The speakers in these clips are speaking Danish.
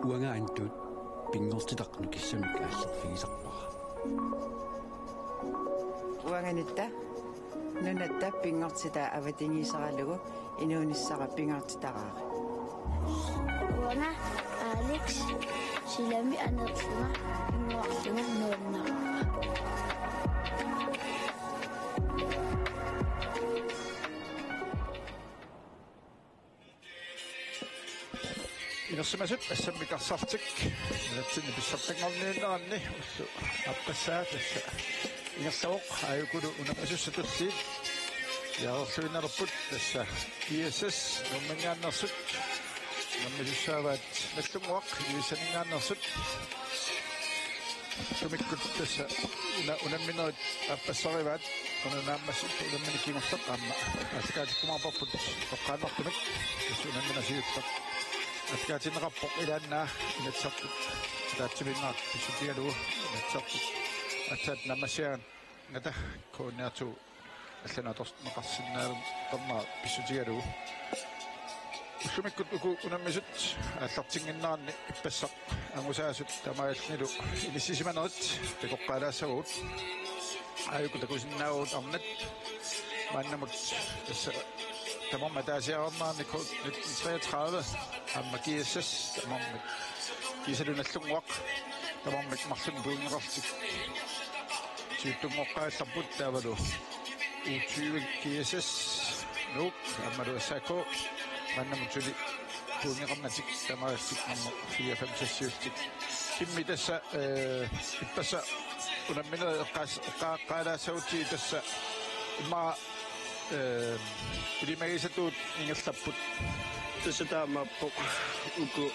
уангаантут пингортитаққну киссамик ааллерфигисарпара уанганитта нунатта пингортита аватингисаралугу инуунissara пингортитараари уанга Алекс силами анерлуга пингуарлугу нууннараа Inassumasut assammikarsartik natsinni pissartaqarniinneranni ullu appassaat assa ingerlawoq ayukulu unamasussaturliit yaarluinalerput tassa ISS nummangaannersut nammisussaavaat nallunguaq iisaningaannersut tumikkut tassa unamminerit appassarivaat unanaammassut unamminikingorlaq aamma allakaatikkumarparput toqqaanartumik tassu unamminasiuttaq Atkaatineqarpoq ilaannaa inatsartut taatsimingaq pissutigalugu inatsartut atsaat namassiaan ngata koonniartu алланааторс меқарсиннаалум тамма писсутигалугу уссумиккут уку унаммисут аллартингиннаарни иппассақ ангусаасут тамаалнилу илиссисиманерит такоққалаассагуут аюку такусиннаагуут арнат мааннамут тасса тамамма таасиараммаарни 1933 amma kiissas tamamma kiisalunallunguaq tamamma marlun puungeqartik siuttungoqqaallarbut taavalu u20 kiissas nuuk ammalu sako mannamutuli puungeqarnatik tamaassik amma 4-5 kimmi tassa ippassa unammina eqqaalaasauti tassa imma ulimagisatuut ingerlapput Tässä tämä uku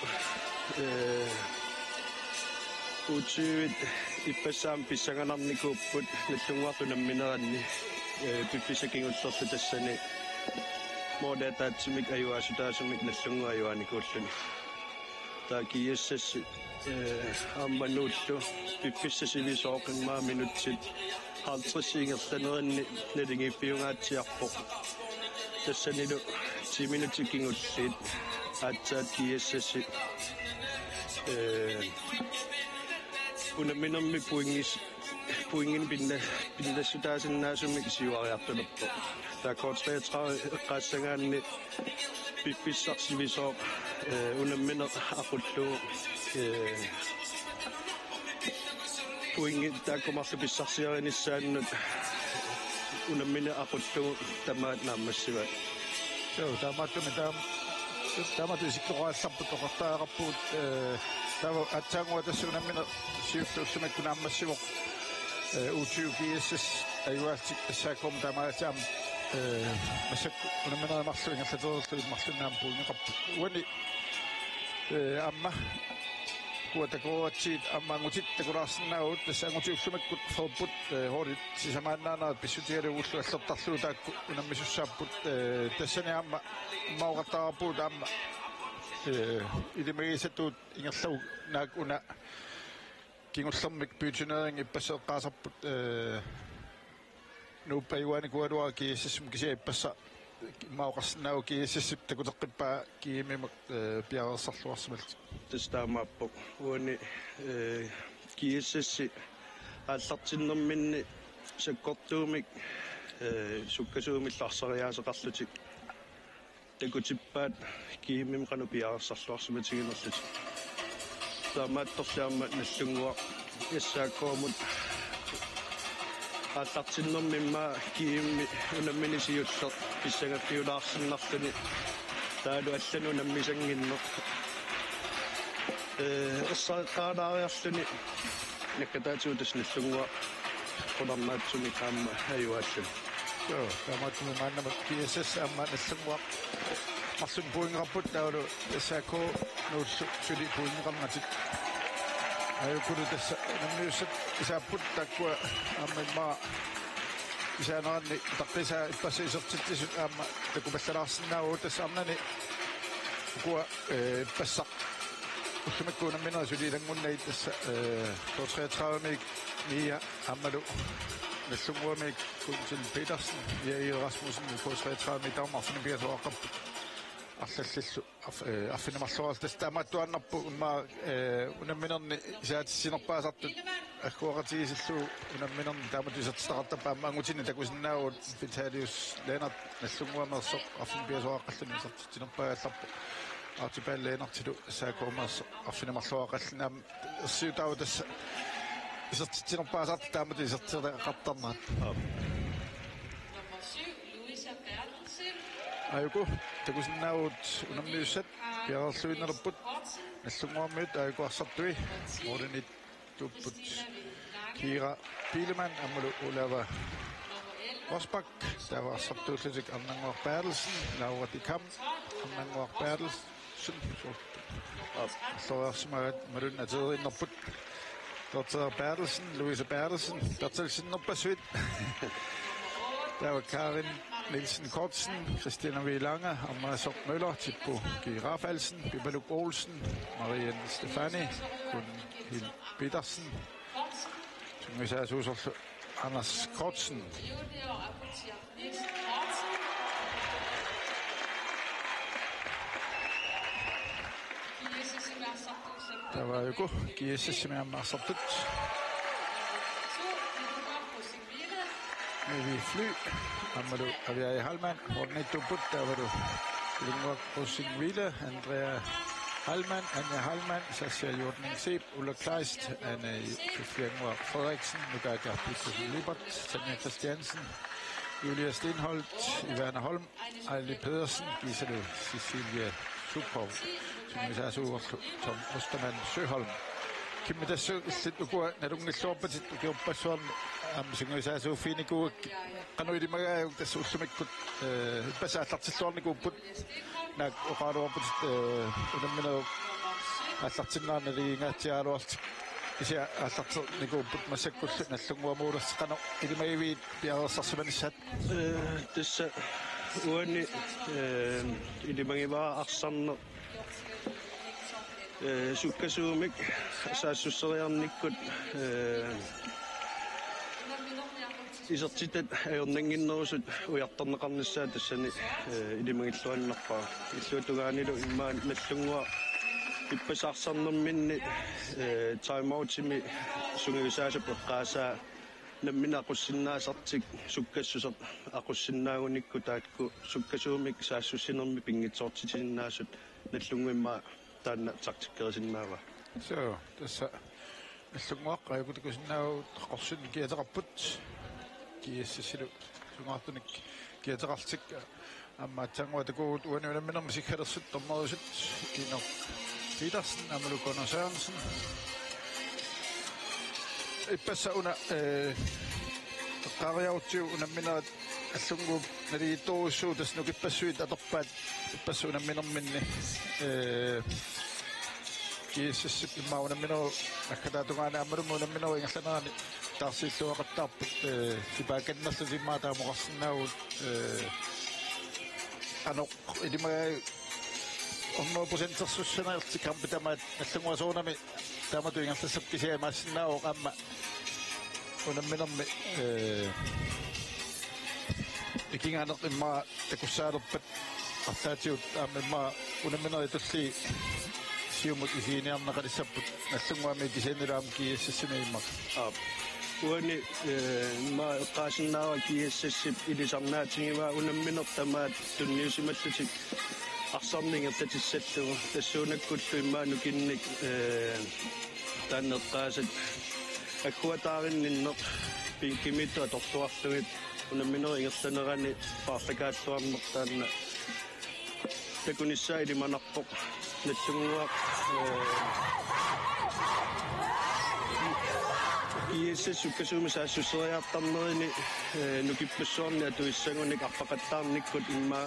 utsyyt ippässään pissanganan nikupput nyt tunguatunen minäni pippissäkin uttossa tässä niin modeta että mikä ajua sitä se mikä nyt tunguajua nikulluni tää kiesses ammanuttu pippissä sivisoken maa minutsit haltrisiingerta noin nedingi piungatsiappo tässä niitä 10 minutter kingullit atsaat kiessasi unamminammi puingin pinda sutaasinnaasumik siuariartuluppo taa kortreatra qassangaanni pippissarsivisoo unammina aqullu puingin taakkumarlu pissarsiarinissaannut unammina aqullu tamaat naammassiva Joo, tämä sikkoqaassarput oqartaaqarpuut tava atsaangua tässä unammina siuftuussumakkunaammasivoq u20 ayuaaltik assaakum tamaatiam masakku unammina marluingerlatererluit marlunnaam puungeqarput uani amma kuatakoatsiit ammaangutit takulaarsinnaagут tässä angutiussamakkut forput horit sisamaannaanaat pissutigaluullu allertarluu taakku unammisussaaput tassani amma mauqattaarpuut amma ilimagisatuut ingerlagu naak una kingullermik pyytinering ippaseeqqaasarput nuuppayuani kualua kiissum kisia ippassa mauqarsinnaau kiissip takuteqqippaa kiimimak piarersarluarsimalti testaamappo uani kiissassi аллартиннэрминни саккортуумик суккасуумилларсариаасеқарлутик такутиппаат кииммим кану пиарерсарлуарсиматигинерлут таамаатторлаама наллунгуа яссааккоомут аллартиннэрмимма киимми унаммини сиуллер писсагаффиулаарсиннарлуни таалу аллану наммисангиннер эссааққаанариарлуни наккатаатиутас наллунгуа qunarnaatsunik aamma ayuallun joo tamatmu maannama kiisas aamma nallungua marlun puingeraput taulu tassako nuullu suli puingerammatik ayukulu tassa nammiussat isaapput takkua aamma imma isaaneranni taqqisa ippasiisertittisut aamma takupallalaarsinnaagu tassa aamnani kua passaq ussumakkuunamminera suliilangunnait tassa 33 Mia Amalu nallunguamik kuntil Petersen ja Rasmussen på 33 meter marsen bliver så op арллиллу аффинамарлуартас таамааттуаннарпу имма унамминерни саатиссинерпаасартут аггуақатигисиллу унамминерни тааматисертартапаама ангутини такусиннаавут Vitalis Lennart наллунгуамерсоқ аффинпиасуаққаллуни сертитинерпаалларпу артипааллeenartilu саакуумаас аффинамарлуақаллинаам ерсиутаау тасса исертитинерпаасарт тааматисертиреқартарнаат айку такусиннаавут унаммиуссат пиарерлуиннерпут наллунгуаммиут айкуарсартуи оринит туппут Kira Bielemann аммалу улава Rosbach таваарсартууллутик арнангуар Bertelsen Laura Dikam арнангуар Bertelsen соорсмаат марун атериннерпут Dr. Bertelsen Louise Bertelsen Bertelsen-нерпасуит тава Karin Nielsen Kortsen, Christina V. Lange, Amanda Møller, Tippo G. Rafalsen, Bibaluk Olsen, Marianne Stefani, Gunhild Petersen, som vi sagde, Anders Kortsen. Der var jo god GS, som jeg har sagt ut. Vi fly. Amadou Aviai Halman, Horneto Put, der var du Lingwak Rosingwille, Andrea Halman, Anja Halman, Sascha Jordning Seb, Ulla Kleist, Anne Sofia Ngvar Frederiksen, Nugaga Petersen Libert, Tanja Christiansen, Julia Stenholt, Ivana Holm, Ejli Pedersen, Gisela Cecilia Supov, som vi sagde så Tom Ostermann Søholm. Kim der så lidt ugår, når du ikke slår på sit ugår som vi sagde så fine gode, kan du i det mange der så som ikke passer at til stående gode på, når og har du på det mener at til når det ringer til at alt især at til gode på med sig når som var mod så kan i det mange vi bliver så som en sat det så uani i det mange var aksan sukkasumik saassusseriarnikkut isartitat ajornanginnerusut ujartarneqarnissaa tassani ilimagilluannarpaa illuutugaanilu immaa nallungua ippasaarсарнэрминни таймаутими сунгисаасап эққаасаа наммина ақуссиннаасартик суккассусер ақуссиннаагуникку таакку суккасуумик саассуссинерми пингитсоортитиннаасут наллунгуимма таанна тактиккерисиннаава så tässä наллунгуаққа якутикусиннаау қорсун киатерарпут киассисилу сунгаартуник киатерартик амма тангуатакуут уаниунамминерми сиккалерсут тормерусут кино Petersen Amalu Gunnar Sørensen ipassa una qariautiu unamminera allungu nali toussuutas nukipassuit atorpaat ipassa unamminerminni kiississip imma unammineru akkataatungaana ammalungu unammineru ingallaneraani taarsiilluaqattaarput sipaakannerlu simmaa taamoqarsinnaagut anoq ilimagai 100% sussunerti kampitamaat nallunguasuunami taamatuingerlassapkisia maassinnaao qamma unamminermi ikingaaneq immaa takussaalerpat arlaatiut aamimma unammineri tulli siumut isiiniarneqalissapput nallunguami kisianilaam kiississimiimmaq uani ma eqqaasinnaava kiississip ilisarnaatigiva unamminertamaat tunniusimallutik арсарнингертатиссаллугу тассуунаккуллу иммаанукинник тааннеққаасат аккуатааринниннеқ пинкимиту атортуарлугит унамминерингерланерани паарлакааллуарнертаанна такуниссаа илиманарпоқ наллунгуақ иэсэс суккасуумисаассуссериартарнерини нукиппассуарни атуиссагуник арпақаттаарниккут имма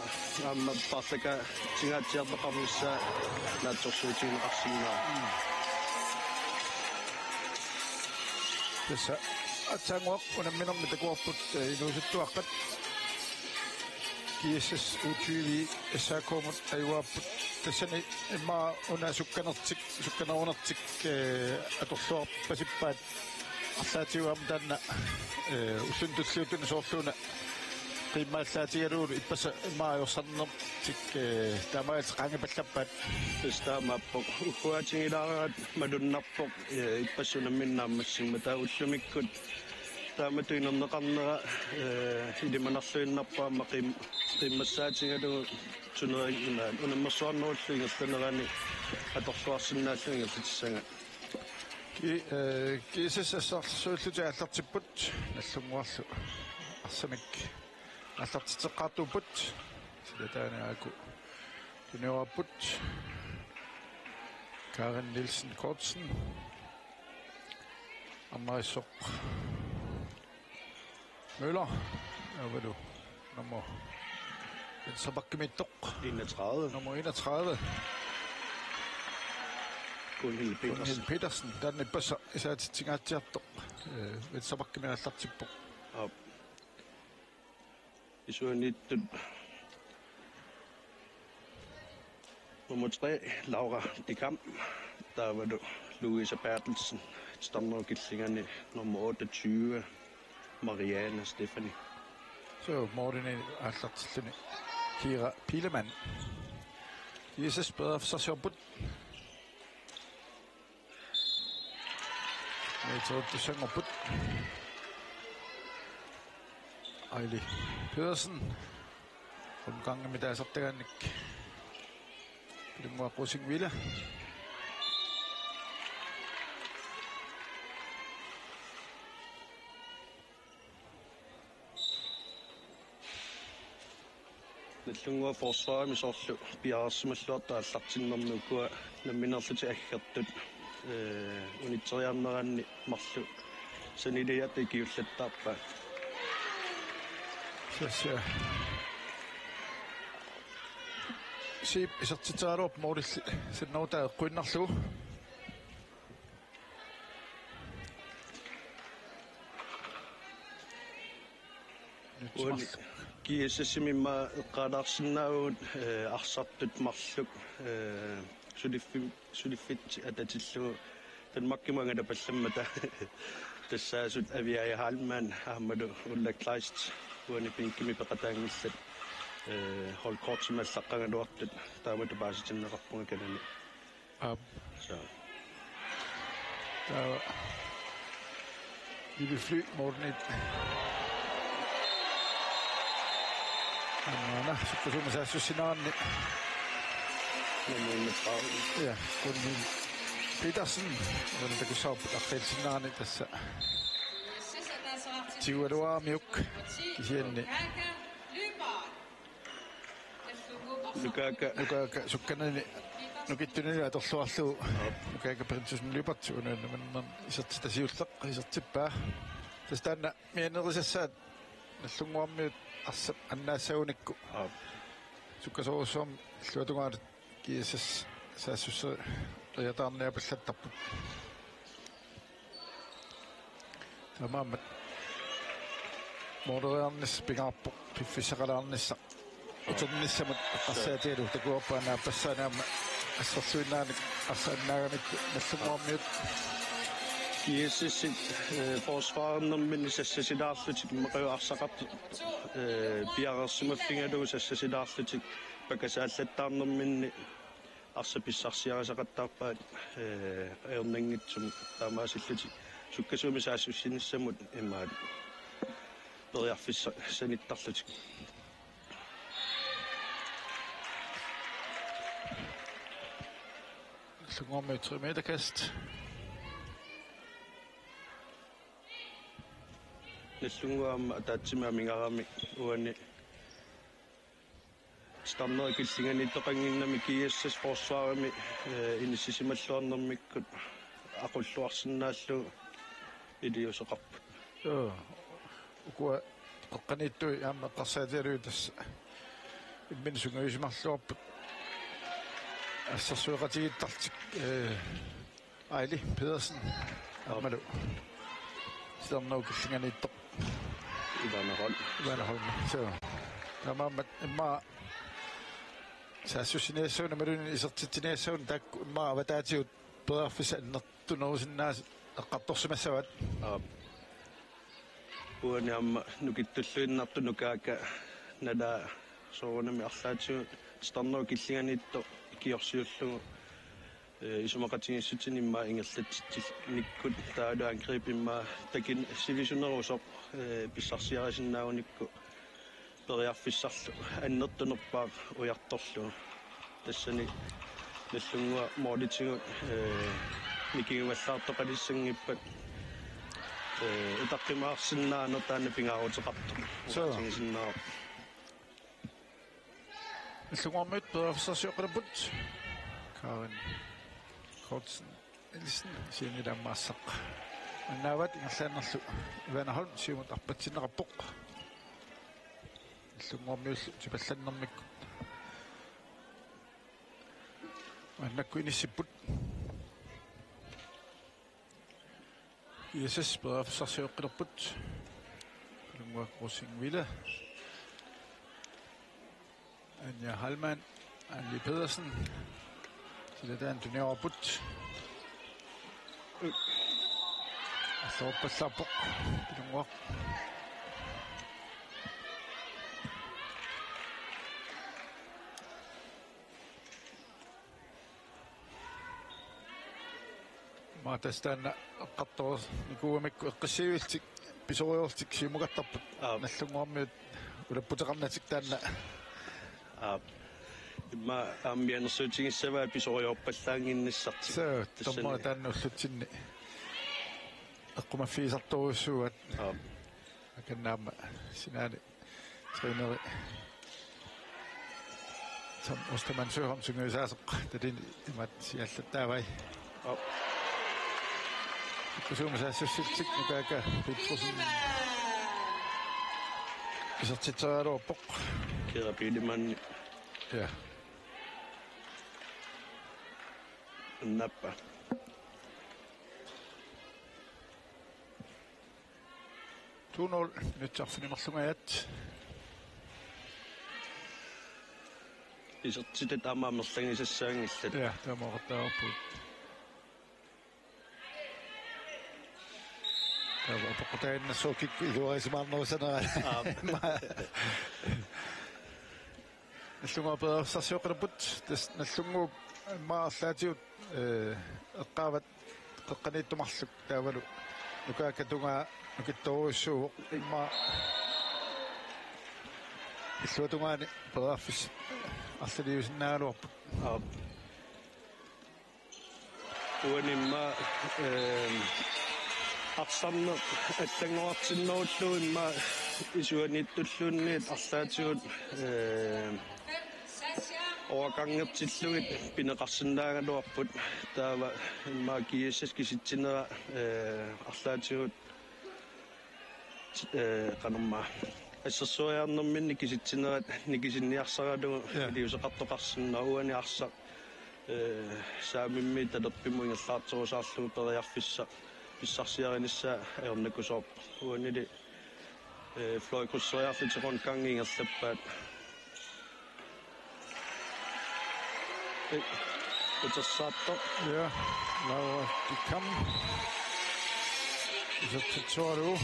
аама паарлака сингаатсиартақарнissaа наатсорсуутигинеқарсиннаа tässä atsanguaq unamminermi takuarput inuusuttuaqqat kiissas uutviivi assaakuumut ayuaapput tassani imma sukkanerunertik atorluarpasippaat арлаатиуам таанна уллунтуллуутуна соорлуна qimmaallaatigaloolu ippasa imaayorsannerp tik tamaat qangipallappat Istaamappoq ukkuatingilaaraat malunnarpoq ippasunamminnaammassimma taa ullumikkut taamatuinerneqarnera ilimanarluinnarpaama qimmassaatingalugu tunerignunaan unammersuarnerulluingerlanerani atorluarsinnaalluingerlitissanga kiisissarsuulluti аллартиппут наллунгуарлу арсамик аллартитеққартуппут силатааниаку тунеуарпут Karen Nielsen Kortsen Ammarissoq Møller hvad du nummer Sabakkemittoq 31 nummer 31 Gunhild Petersen den er bare især til tingaatiartoq Sabakkemirallartippoq isuanittut nummer 3 Laura de Kamp der var du Louise Bertelsen stammergillingerne nummer 28 Marianne Stephanie så Morten allartilluni Kira Pileman Jesus bedre for sig sjovt jeg tror du synger på Ejli Pedersen omgangen med deres opdagerne det må være Rosing Villa Nellungua forsvaamisorlu piarassumalluarta allartinnernukkua namminerluti aggertut unitseriarneranni marlu saniliat ikiullattaarpa Siip isartitaaruup moodilli sinnautae quinnarlu kiissassimimma eqqaalaarsinnaagut arsartut marluk suliffit atatillugu tanmakkimangala pallammata tassaasut aviaja Halman ahmalu ullaklaist uani pinkimi peqataangillat holkortsimallaqqangaluartut taamatu paasitinneqarpunga kanani så der lille fly Morten Anna, sitten Suomessa Sussinaanni. Ja, kun Petersen, on kun saaput Sinaanni tässä. Siuadua miuk, kisienni. Lukaka sukkanani nukittunani atorluarlu. Lukaka prinsess Lypat, men isat siullaq, isattippaa. Tästä anna miennerisassaat nallunguarmiut Assap annaassaunikku sukkasoosum luotungaat kiisas saassussa riataarnia pallattarput tamaammat mooderiarnis pingaarpu piffissaqalaarnissa uturnissamut qassaatillu takuappaanaa passaanaama assarsuinaanik arsaannaagamikku nallunguarmiut kiississit forsvaarnermin sassasilaarlutik meqiuarsaqart piarersimaffingalugu sassasilaarlutik pakasaallattaarnerminni arsapissarsiarasaqattaarpaat eernangitsum taamaasillutik sukkasuumi saassussinissamut immaat periarfissa sanittarlutik Lungormi 3 meter kast nellunguam ataatsimamingarami uani stamnerikillingani toqanginnami kiassas forsvaarami inissisimalluarnermikkut aqulluarsinnaallu iliuseqarput ukua eqqaniittui aamma qarsaatialui tassa imminsunguisimarluarput assarsueqatigittartik Ejli Pedersen aammalu sidernau killinganiittoq Ivana Holm so tamaammat imma saassussiniassuuna maluni isertitiniassuun taakku imma avataatiut peraarfisa innertunerusinnaas eqqartorsimassavат uani amma nukitulluinnartu nukaaka nala soorunami арлаатигут старнеру киллиганитто киорсиуллугу исумақатигиссутин имма ингерлатситсил никкут таалу ангрипимма такин сивисунерусоқ писсарсиарисиннаагуникку периарфиссарлу аннертунерпаа уярторлу тассани наллунгуа моолитигут микигуаллаартоқалиссангиппат утаққимаарсиннаанер таана пингаарутеқарту сигисиннаа Иллугуармит периарфиссарсиоқалаппут Karin Kortsen Nielsen сингиламмаассақ аннаават ингерлааннерлу Ивана Холм сиумут арпатсинераппоқ иллугуармиуллу типалланнэрмикку аннакку иниссиппут ISS периарфиссарсиоққилерпут иллугуар Rosing-Villa Anja Hallmann, Anli Pedersen, Zidane Junior-Butt, Astorpa-Slapok, Bilungwak, Maatastana qattaru nikuumikku eqqassiuiltik pisoriortik siumugattarput nallunguarmiut ulapputeqarnatik taanna имма аамбианерсуутигиссаваа писориорпаллаангинниссарти тамма тааннуллутсинни аққумаффиисарторуссуат аканнаама синаани тренери сам остамансуарам сунгуисаасеқ талин имат сиаллаттаавай кусумасаассуссилтик нукаака питрусин исертитсааруарпоқ керапилиманни ja наппа Tuunol nyt saffinimерлунгаят исертитат аамаамерлангисассаангиллат ja тамоортаарпут тава пакутаиннассуукик илуарисмаарнерусанера наллунгаа периарфиссарсиоқилерпут тас наллунгуу маарлаатиут эққаават қеққанииттумарлук таавалу нукаакатунгаа нукитторуйссуу имма иллуатунгаани периарфис арлалиусиннаалуарпут уанимма арсарнер аллангуартиннеруллу имма исуаниттуллуунниит арлаатигут оакангертиллугит пинеқарсинаагалуарпут таава имма киэссас киситсинера арлаатигут канамма ассерсуариарнэрминни киситсинерат никисинниарсаралугу илиусеқартоқарсиннауани арса саамимми талерпиму ингерлаартерусаарлугу периарфисса писсарсиаринissaа аернакусоорп уанили флойкуссериарфитеқон кангингерлаппаат утерсаатто ja Laura Dikam исертитсуару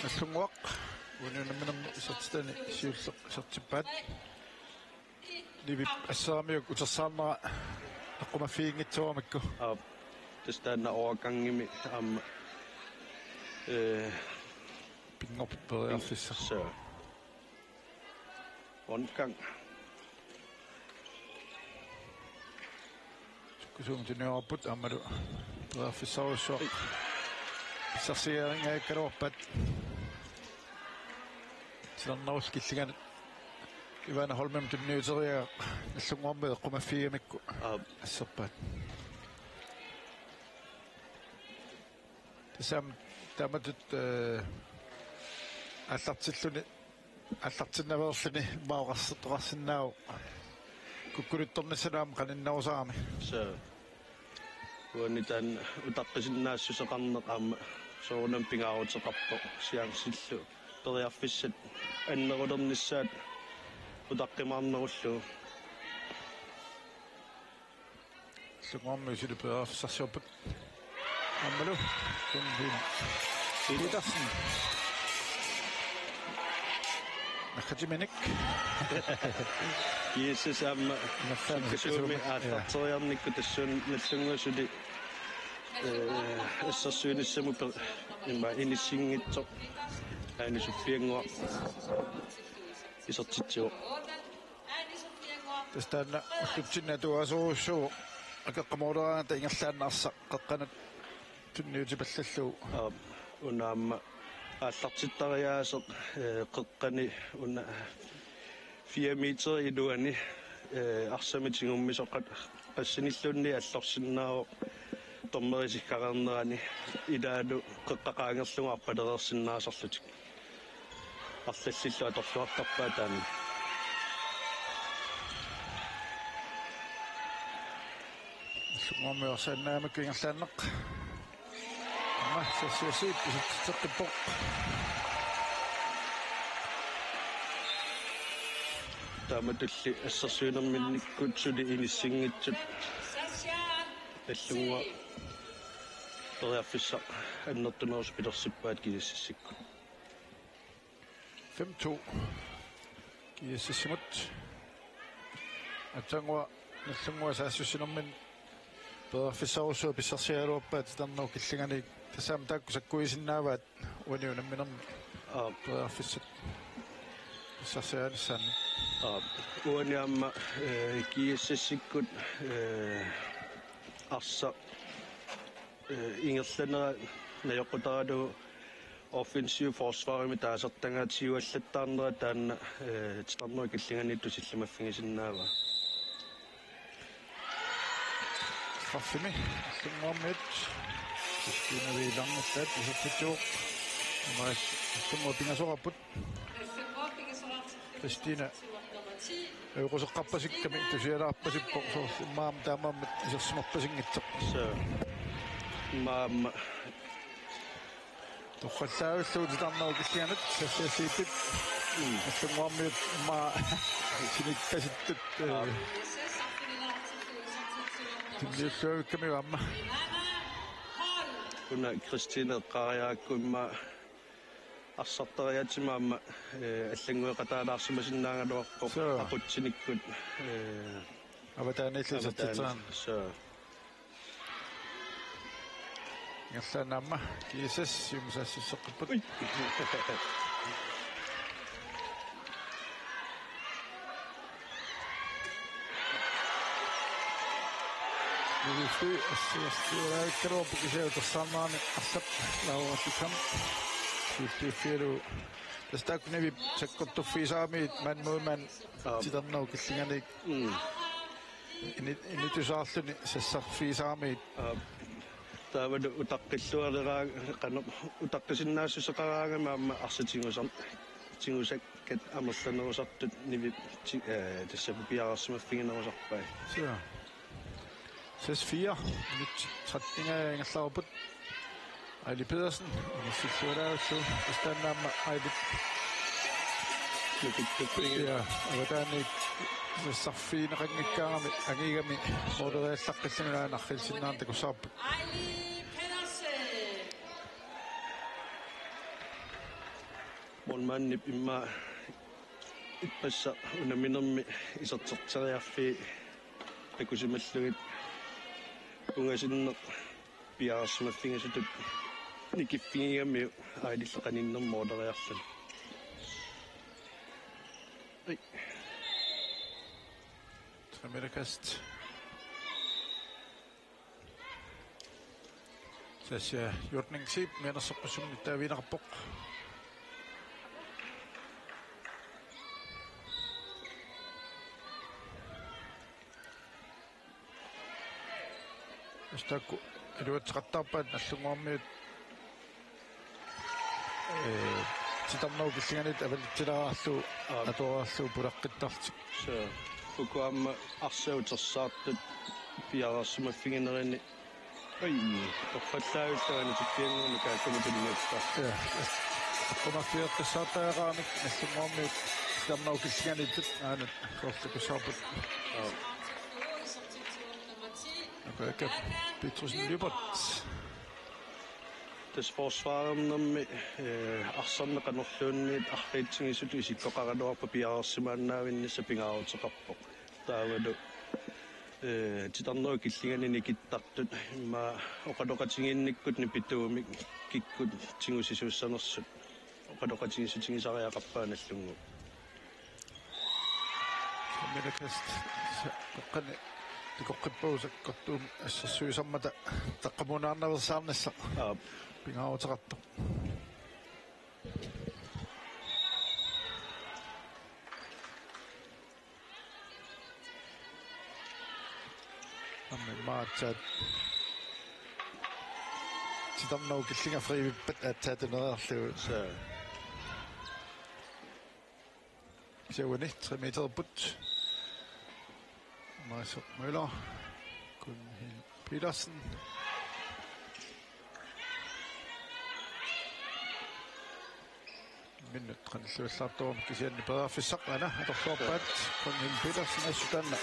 наллунгуақ унунаминам исертитани сиуллеқ сертиппаат ливип ассаамиук утерсааннера аққумаффиингитсуамакку тастанна оакангими аама пингоп периарфиссар så rundgang кусум тинеорпут аммалу периарфиссаруссуақ сарсиарингаагкалуарпат силернерус киллигана Ивана Холмем тунниутериа наллунгуарми эққумаффиамикку ассерпаат тасам таматут аллартиннаверлуни маоқарсеқарсинаау куккулутторнисалаам каниннаусаами så уанитан утаққисиннаассусеқарнеқ аама соорунам пингаарутеқарпо сиангсиллу периарфиссат аннерулернissaат утаққимаарнеруллу сугомми силу периарфиссарсиорпут аммалу тунвин Petersen. Nakatimenik. Jesus amma kasumi atartoriarnikku tassuun nallunguusuli assarsuunissamu imma inissingitsoq aanisuffiangua isortitsiu Tästä ullutinna tuasuussu akaqqamuuraata ingerlaannaarsa qaqqanat tunniutipallallu unaamma aallartittariaaseq qeqqani una 4 meter iluani arsamitiнгуммисоқат qassinnillunni allorsinnaaroq tormerisikkaqarnerani ilaalu qeqqaqaangerlugu arpalerersinnaasarlutik арллиллу аторлуартарпаа таами Summamiorsannaamak ingerlaanneq amma sassiasiip isatteqqippoq тааматулли ассерсуинерминниккут сули иниссингитсут аллунгуа периарфиссақ аннертунерус пилерсиппаат килиссикку 5-2 kiississimut atangua nallungua saasussinnermin perfisarusu pissarsialuappaat tarnuu killingani tasaam taakkusakkuisinnaavaat uniunamminermi perfissat pissarsianissaanni uaniamma kiissisikkut arsa ingerlanera najoqqutaralu offensive forsvarimi taasartangaatiuallattaarnera taanna tarnuu killinganittu sillimaffigisinnaava Farfimi summaamit kiinaviilarnittat isartittuuq maas summa pingasorapput Kristina euqoseqqarpasikkami tusialaarpasippoq maam taamaammat isersimarpasingitseq maamma Toqqallaavulluut tarnau killianat sassiasiipit summaammiut maa sinittasittut tilliulluavikkami vaamma kuna Kristina qariaakkumma арсартариатимаама аллангуэкатаалаарсимасиннаангалуарпоқ aqutsiниkkut аватаанииллисаттаан ярлаанаама кисас юмсаассиссеққиппут Нуфи ассиастиураиккероо пукисеутерсаарнаани арлап лауартикам Siffiru tastaknevi sakkottufiisaamiit manmuuman titarnau killinganik initusaarluni sassarfiisaamiit taavadu utaqqillualeraa qanu utaqqisinnaasusseqaraangama amma arsatiingusakkat amerlanerusartut nivi tassapupiararsimaffiginerusarpai Ses 4 nyt trattingaangerlaarput Aili Pedersen, Silsuaraussu, Istannaamma Ailit. Ja, avataani sassarfiineqanngikkaarami agigami moderiallaqqillingaanarrilsinnaantakussaarput. Monmannip imma ipпassa unaminermi iserterteriarfi takusimallugit ungasinneq piararsimaffigisutut nikiffigiami aililleqaninnermu moderiarlun Amerikast. Sassia Jorningsip menersoqqusumni taaviinerpoq. Estakku eluatseqartaarpaat allunguarmiut titarnau killinganit avalittilaraarlu atuaraarlu pulaqqittartik ukuamma arsautersaartut piararsimaffiginerini orfallaavillagani tippianguuni kaakkamutulluuttar qumaffiuqqissaartaaqaanik allunguarmiut titarnau killinganittut aanat korlukussaarput Okay, Petrusen Lübert. tas forsvarernermi arsanneqanorluunniit arriitsingisut isikkoqaranuarpa piaarsimaannaavinnissa pingaaruteqarpoq taavalu titarnua killingani nikittartut imma oqaloqatinginnikkut nipituumik kikkut tingusisuussanersut oqaloqatingisutigisariaqarpaanallungu Amerikast qani тикоққиппаусаккортуум ассерсуисармата таққамунаарнаверсаарнасса пингааутеқартоқ амме маатсат титарнау киллинга фривиппат ааттаатунериарлугу сеуни 3 метерпут Marcel Møller, Gunhild Petersen. Minut transløslattorm kisianni peraafissaqana atorluarpaat Gunhild Petersen assutanna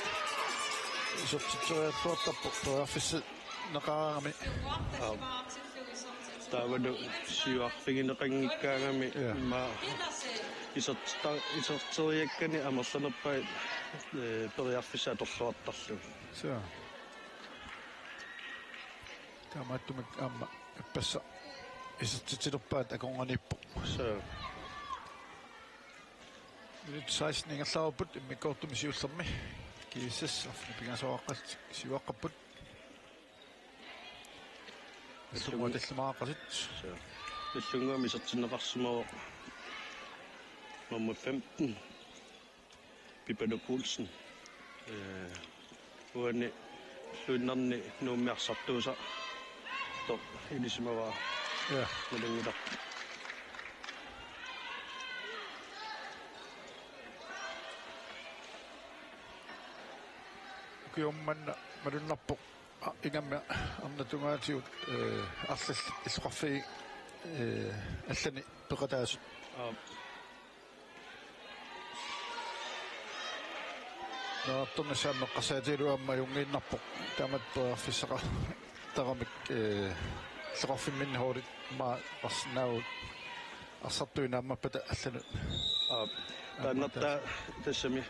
isortitsuariatluartarpu peraafissi neqaarami taavalu siuarfigineqanngikkaangami imma isorteriakkani amerlanerpai periarfissa atorluartarlu so taamaattumak aamma appassa isortitilerpaat akonganippu so minut 16 ingerlaarput immikortumi siullermi kiissas afni pingasoaqqat siuaqqapput Sumuatillumaaqasit Иллунгуами сертиннеқарсимава nummer 15 Pippa Poulsen uanni luinnerni nuummiarsartuusa to ilisimava nalungilaq kiummanna malunnarpoq ingamma arnatungaatiut arlall иллуқарфиги аллани пеқатаасут наартэрнасааммеққасаатилуамма юнгииннарпоқ таамат пеарфиссақа тарамик иллуқарфимминни хоорит ма арснаавут арсартуинааммаппата аллану тааннарта тассами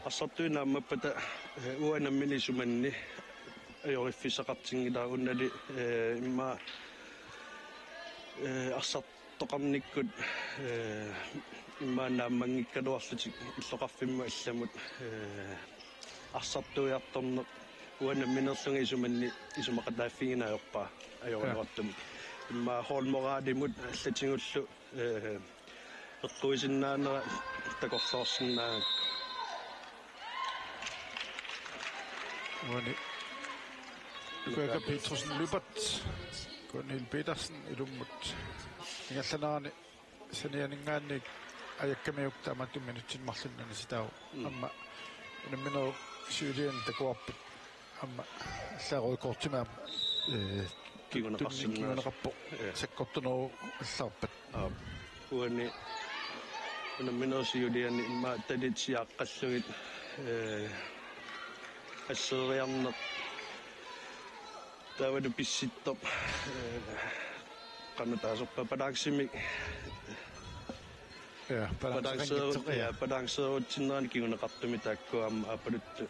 арсартуинааммаппата уанаммини суманни ajoriffiseqartingilaa unnali imma арсартоқарниккут имма нааммангиккалуарлутик иллоқарфимма илламут арсартуиарторнеқ уанамминерлунги суманни исумақатааффигинаажорпаа ajorluartum имма хоолмораалимут аллатингуллу эққуисиннаанера такорлоорсиннаа уани Børge Petersen Lübert, Gunhild Petersen ilummut ingallanarani sanianingaanni ajakkamiuk taamattu minutsin marlunnani sitau amma unamminero siulian takuarput amma allaaruikortimaam kiguneqarpo sakkortuneru allaarpat uani unamminero siuliani imma talitsiaaqqallugit asseriarneq taavalu pissittorp qannataasorpa palaaksimik balanseerutsinnerani kiguneqartumi taakkuaamma apaluttu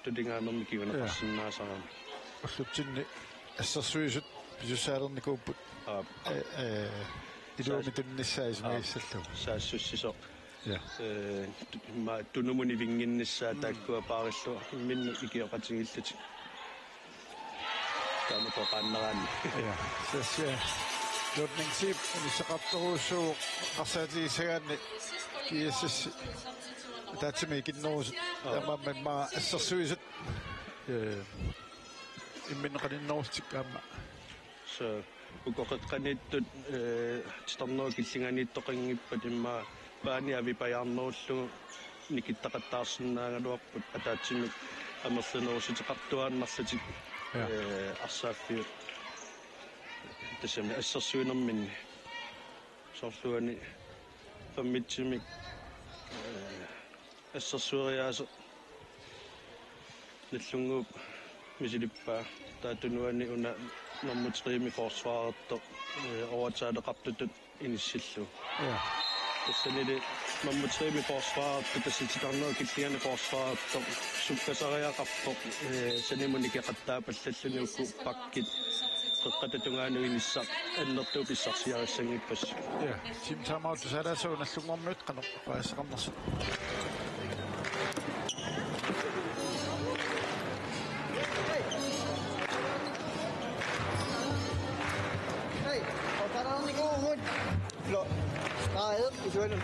tulingaannermi kiguneqarsinnaasarami ullutsinni assarsuisut pisusaalernikууpput iluumitunnissaismagissallu saassussisoq ma tunumuni vinginnissaa taakkua paarillu imminnu ikioqatingillutik taamatoqaannerani sassia jordningsip unisaqartoruussuu qarsaatigisagaanni kiissassi taatsimi kinnerusut taamamma assarsuisut imminneqalinnerustik aamma so ukoqeqqaniittut titarnua killinganiittoqanngippat imma paani avipajaarnerullugu nikittaqattaarsinnaangaluarput ataatsimik amerlunerusutiqartuaannarlutik арсааффи тассами ассерсуинерминни сорлуани паммитсимик ассерсуариаасо наллунгууп мисилиппаа таатунуани уна nummer 3 i forsvaret overtaget qapptutut inissillu. Ja. Tässä niiden nummer 3 i forsvaret, tässä sitarnaa killianne forsvaret, suppasarja qappor, sen immunike qattaa pallalluniukku pakkit, qeqqatatungaanu inissa annertuupissarsiarissangippas. Ja, Team Timeout saadaan nallungormiut qanoq paasaqarnersa. Streget i sønnen.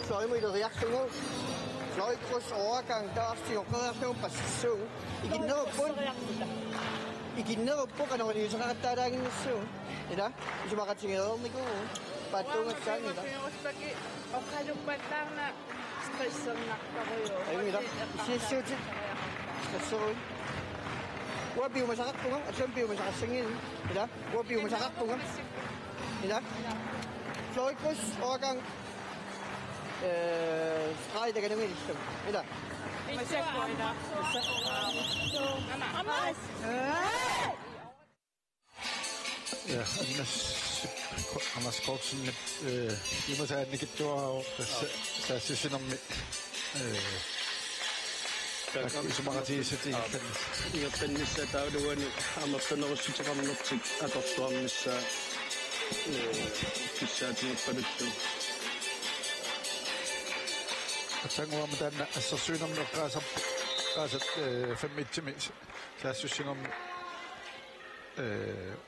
Fløjmøder reaktioner. Fløjkryds overgang. Der er også til opgradation på sæson. I giver ned på bund. I giver ned på bund, når det er sådan, at der er ingen sæson. Det er hvis man kan tænke om det går. Bare tunge sang i dag. Og kan du bare der stressen nakkaroyo. Ayun ila. Isiyo til. Stressen. Wa biyo masakit po nga. At siyang biyo masakit singin. Ila. Wa biyo masakit po nga. Ila. Fløjkryds overgang. Streg, der kan nemlig ikke stemme. Ila. Ja, Anders Kortsen, vi må tage den ikke dør, så jeg synes om så mange til at det Ja pennissä täydyy amattanarussuteqarnertik atortuarmissa kissaatinuppaduttu. Tanguam tänne assassuunam qaasat 5 mittimis. Så jeg synes om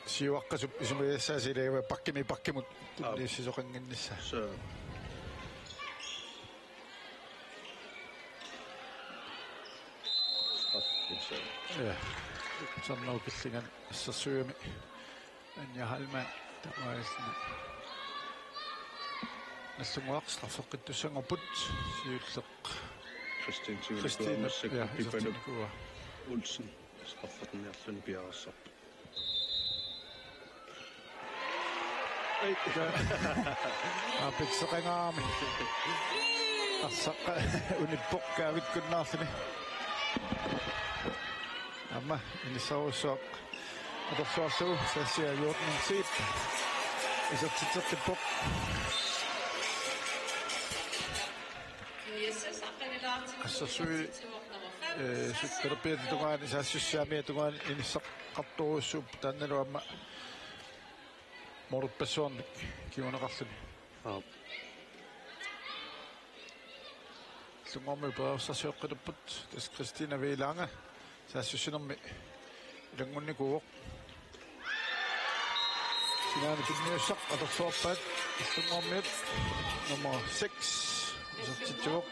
siuaqqasup isumiassaasileewa pakkimut tunniissisoqanginnissa. Så Ja. Sannauqillingan assassuumi Anja Hallman tamaasna. Nallunguaqstraffeqqittussangorput siulleq Christine ja Pipaluk Olsen straffertennerlun piarassarp. Pitseqangaami arsaqqa unippoqqaavitkunnaarluni amma inissaruussuaq atorsuarlugu sassia juortnunsiip isartitsertippoq assasui sutterpiatugaani saassissaamiatugaani inissaqqarturuussuup taannaluamma morupassuarnik kiuneqarluni lungormi peersassiuqqitupput tas Christina Viilanga saassissunermi ilangunnikuuq sinaani pinniussaq atorsuarpaat lungormiut nummer 6 isartitsuuq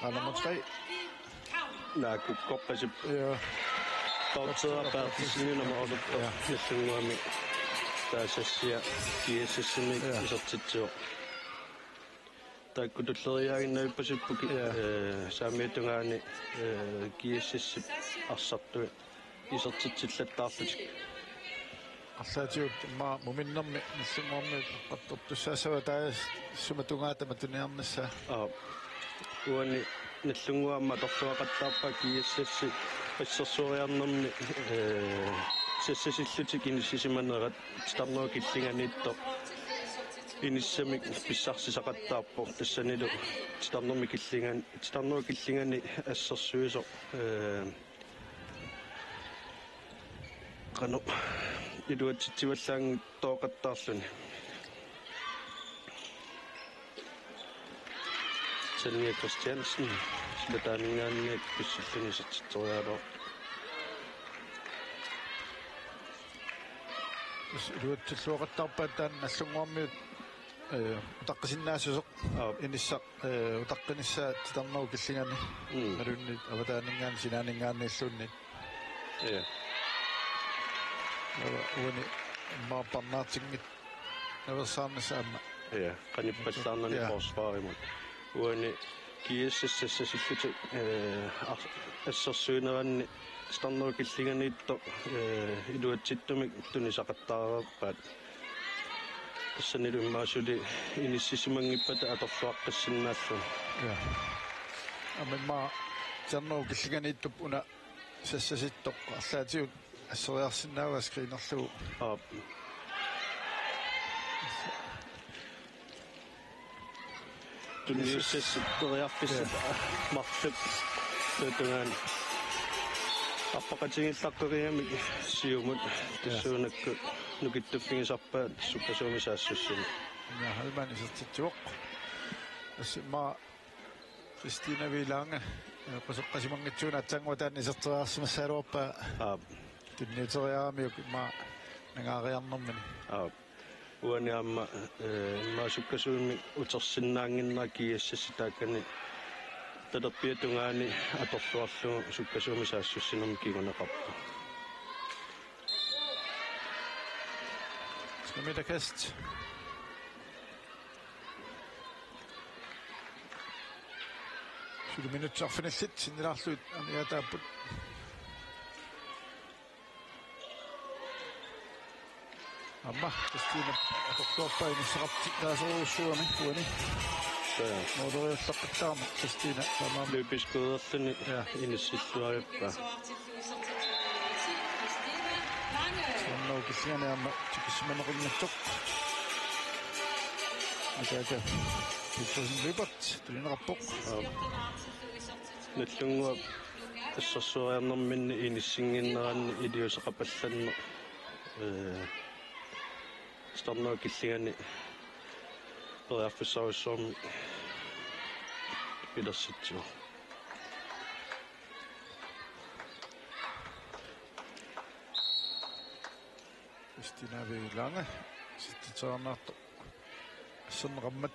nummer 3 Naaku koppasip ja tautseerpaartisini nummer 8 nallunguami taasassia kiassissimi isartitsuuq taakkutulleriaaginnavippasippuki saamiatungaani kiassissip arsartui isartitsillattaarlutik арлаатиут ма муминнэрми нассунгорми qattortussaasава таас суматунгаатама туниарнасса уани наллунгуамма торлуақаттаарпа киассасси пассерсуриарнэрми сассасиллутик иниссисиманерат старноо киллинганиитто иниссамик писсарсисақаттаарпо тассанилу старнерми киллингани ассерсуисо qanu iluatsitsivallаан тооqattaarluni Sania Christiansen slataaningaanniak pissalluni sertitoriaalo luatsilluoqattaarpaat taan nallunguarmiut utaqqisinnaasusеq inissa utaqqinissa titarnau killingani alunni avataanningaan sinaaningaanniilluunni ja uani maapparnaartingit naversaarnasaamma ja qanippallaarnani forsvaarimat uani kiissassassillutu assersuuneranni starnuu killinganiitto iluatsittumik tunisaqattaarerpaat тассанилуммаасули иниссисимангиппата аторлуаққиссиннааллун ja амма тернуу киллиганииттуп уна сассаситтоқ арлаатиут ассериарсиннаава скринерлу Tunniussas toriarpissat marlup tutungaan appaqatingillaqqugiamik siumut tassuunakku nukittuppigisarpaat sukkasuumisaassусsuни ja Halman isartitsuoq asma Kristina Vilange qasuqqasimangitsuuna atsanguatan iserteriarsimassaaluarpa tunniuteriaamiuk ma nangaariarnermani uaniamma maasukkasuumi utersinnaanginna kiassasitaakani talerpiatungaani atorluarlugu sukkasuumisaassусsinерми kiguneqarpu Midagkast. Sydd minut off yn y llit sy'n dyn allwyd am i adabod. Amma, dysgu'n y doctorba yn y saraptig das o'r sŵr ni, gwni. Modd o'r llapydam, dysgu'n y... Løbisgården innesilluarippa. Sånn nå gillian er amma, tykker som en rinnetok. Det er det. Piltosen løbert, det er en rapport. Nøtlunga тассарсуариарнэрмин иниссингиннерани илиусақапалланне старнаа киллигани периарфиссаруссуарми пилерситсуа Kristina Vilange sittetaarnaarto assernerammat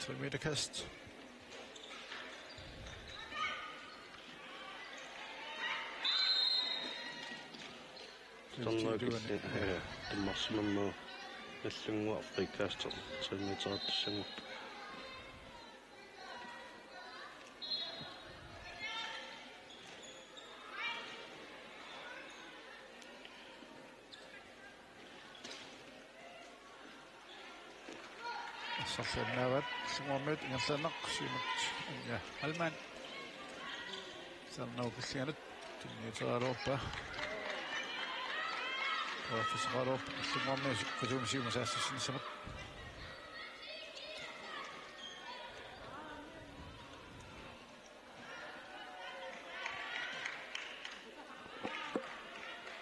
3 meter kast. Starnaa killi таммарсимамму наллунгуа африкаастер 3 meter тассангут Sarlanavat sumamit ingerlaneq siimut ja Halman sarnauqillianut tunniuteraalorpa professoraalorpa sumammi kusuumisiumasaassissinnissamut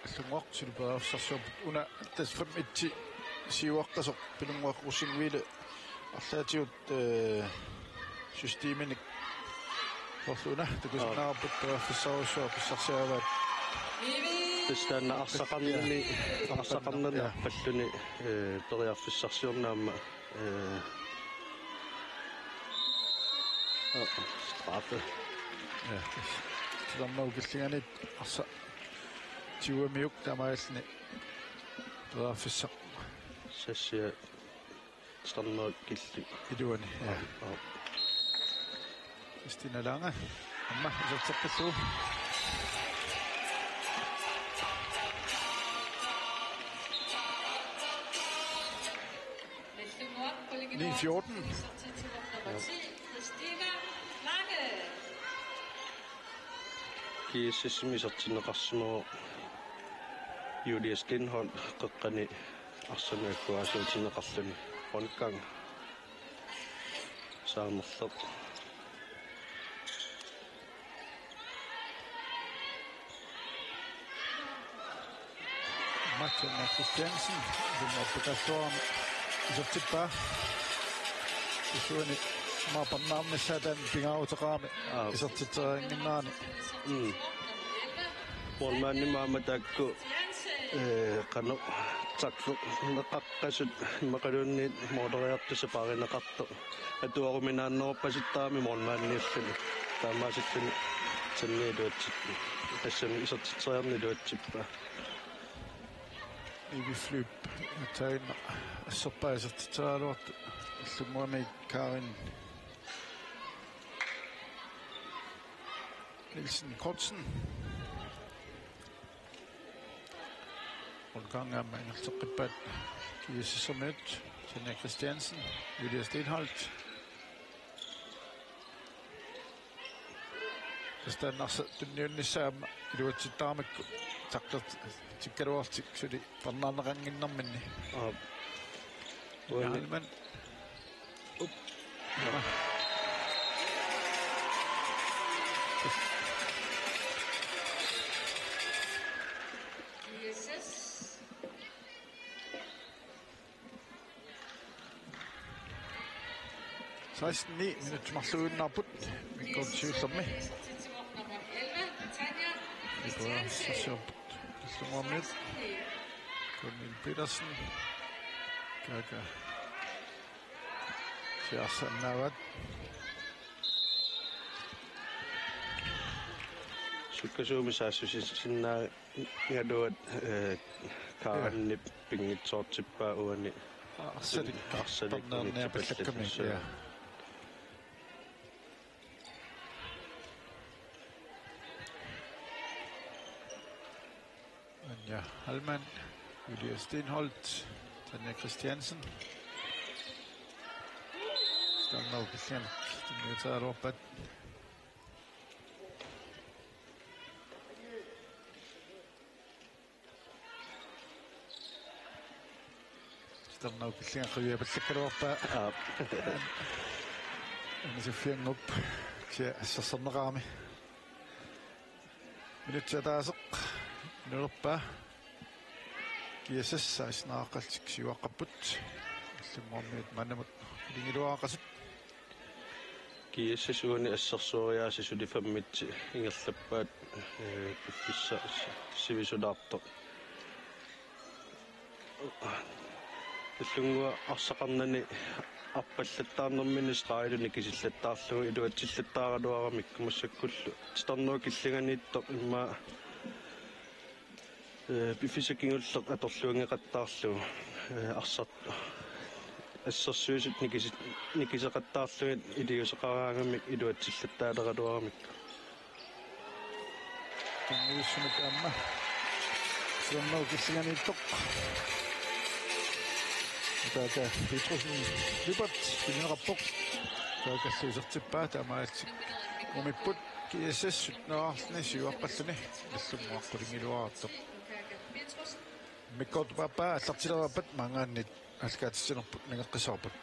allungoq siluperaafsarsuuput una tasfamitti siuaqqasoq pilunguaq ussingviile Arlaatiut systeeminik forluna takusinnaarput peraffissarussuar pissarsiavaat тастанна арсақарнани паллуни периарфиссарсиорнаама страфе ja tilornauqilliganit arsa tiuamiuk tamaallni peraffissaq сассия старнаа килли iluani ja Kristina Lange amma iserteqqilluu 9-14. Kiissismisertinneqarsimeru Julius Lindholm qeqqani arsanuakkuaasuutineqarluni Rongang saamerleq Martin Christiansen den applikasjonen isertippa isuani maaparnaarnissaatan pingautaqaami isertiteringinnaani Polmanni maamatakku qanu taklu neqaqqasut maqalunni moderiartusa parineqartu atuaruminaannerpasittaami molmaanniulluni taamaasittuni tanniiluatsit tassami isertiteriarniluatsippa Ivi Flyp tain assoppaisartiteraaluartu illumuami Karin Nielsen Kortsen Olgangamma ingerteqippaat kiississerminut Sonja Christiansen Julia Stenholt Kastaannarsa tunniunnissaama iluatsittaarmakku taqlert tikkaruartik suli parnaarneqanginnarminni Halman up Sejsten 9 minutter marluunnaarput mikkortiullermi Nikolaj Sasjoput Mohammed Cornel Petersen Kaka Siarsannavat Sukkasuumisaasussinna ngaduat kaarannip pingitsoortippaa uani Arsalit parnaarniapallakkamik ja Anja Halman, Julia Stenholt, Tanja Christiansen. Stammer bekennt, den vi tar opp. Stammer bekennt, vi bekenner opp. En så fjeng opp til Sassannarami. Minutter der så. Nurpa kiasas saisnaaqaltik siuaqqapput allumormiut manamut lingiluaaqasut kiassasuuni assarsuuriaasisuli fammitsi ingerlappaat piffissa sivisudaartoq illungua arsaqarnani аппаллаттаарнэрмини страилуни кисиллаттаарлугу илуатсиллаттаагалуарамик массаккуллу старнуу киллиганииттоқ имма бифисакингуллеқ аторлуангеқаттаарлугу арсарт ассерсуисут никисеқаттаарлугит илиусеқараангамик илуатсиллаттаалеқалуарамик Нуисмик амма суммау киллиганииттоқ Така Петрусен Любат кинераппоқ таакаллуисертиппаа таамаатсик умиппут киэссассутнеарлни сиуаққаллуни аллуммуаққулингилуаартоқ миккортупаппаа аллартилераппат мангааннит алкаатиссинерпут нагеққисаарпут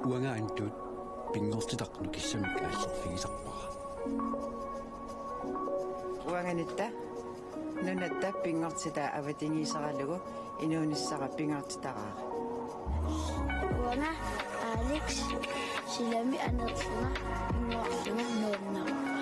Uangaantut pingortitaqnu kissamik aallerfigisarpara Uanganitta nunatta pingortita avatingiisaralugu inuunissara pingortitaqaaqa Uanga Alex silami anertuna pinguaqlunga nuunnaruqa